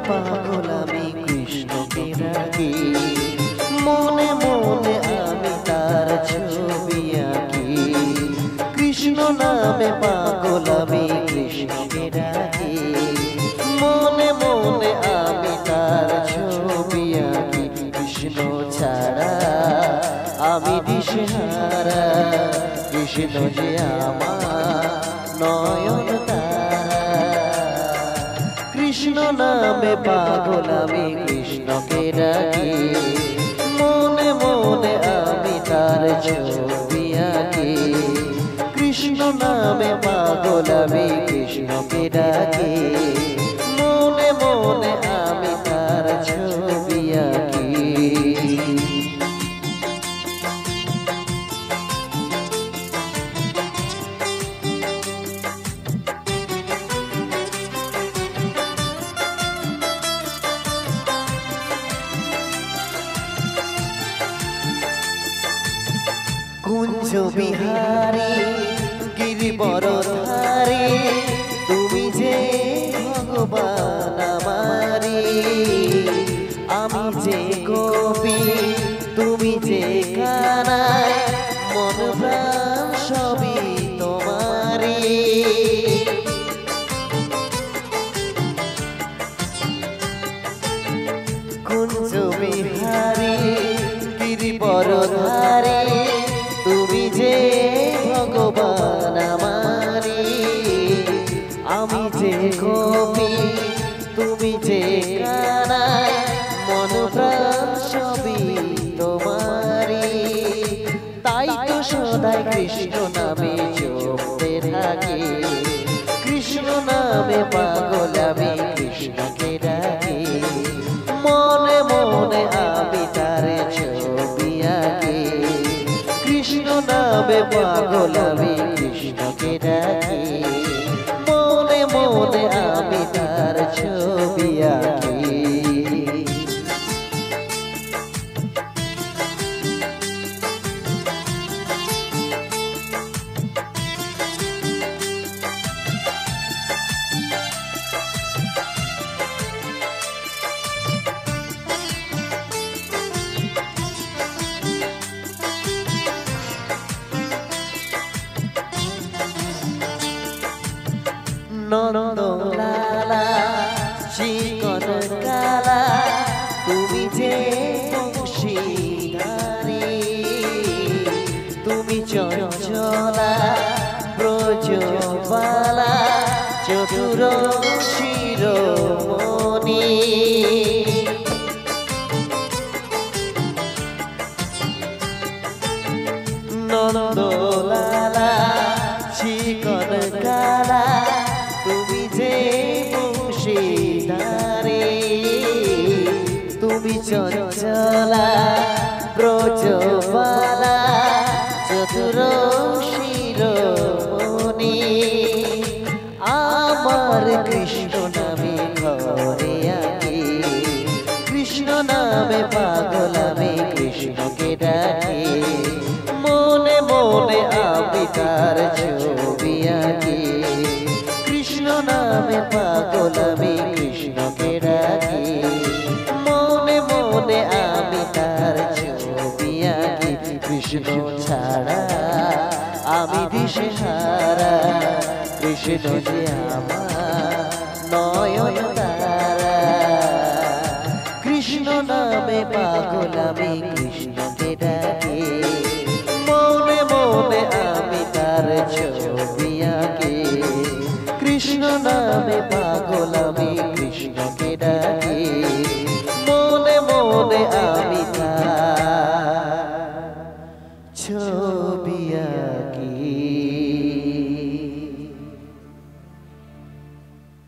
পাগল আমি কৃষ্ণকে ডাকি, মনে মনে আমি তার ছবি আঁকি। কৃষ্ণ নামে পাগল আমি কৃষ্ণকে ডাকি, মনে মনে আমি তার ছবি আঁকি। কৃষ্ণ ছাড়া আমি দিশেহারা, কৃষ্ণ যে আমার নয়ন তারা। কৃষ্ণ নামে পাগল আমি কৃষ্ণকে ডাকি, মনে মনে আমি তার ছবি আঁকি। কৃষ্ণ নামে পাগল আমি কৃষ্ণকে ডাকি, মনে মনে আমি তার ছবি আঁকি। কুঞ্জ বিহারী গিরিবরধারী, তুমি যে ভগবান আমারি। আমি যে কবি তুমি যে কানাই, মন প্রাণ সবই তোমারি। কুঞ্জ বিহারী গিরিবরধারী, তুমি যে ভগবান আমারি। আমি যে কবি তুমি যে কানাই, মন প্রাণ সবই তোমারি। তাই তো সদাই কৃষ্ণ নামে জপতে থাকি, কৃষ্ণ নামে পাগল আমি কৃষ্ণকে ডাকি। মনে মনে আমি তার ছবি আঁকি, কৃষ্ণ নামে পাগল আমি কৃষ্ণকে ডাকি। মনে মনে আমি তার ছবি আঁকি। নন্দলালা চিকন কালা, তুমি যে বংশীধারী। তুমি চঞ্চলা ব্রজবালা, চতুর শিরোমণি। নন্দলালা চিকন কালা, তুমি যে বংশীধারী। তুমি চঞ্চলা ব্রজবালা, চতুর শিরোমণি। আমার কৃষ্ণ নামে ঘরে আঁকি, কৃষ্ণ নামে পাগল আমি কৃষ্ণকে ডাকি। মনে মনে আমি তার ছবি আঁকি, কৃষ্ণ নামে পাগল আমি কৃষ্ণকে ডাকি। মনে মনে আমি তার ছবি আঁকি। কৃষ্ণ ছাড়া আমি দিশেহারা, কৃষ্ণ যে আমার নয়ন তারা। কৃষ্ণ নামে পাগল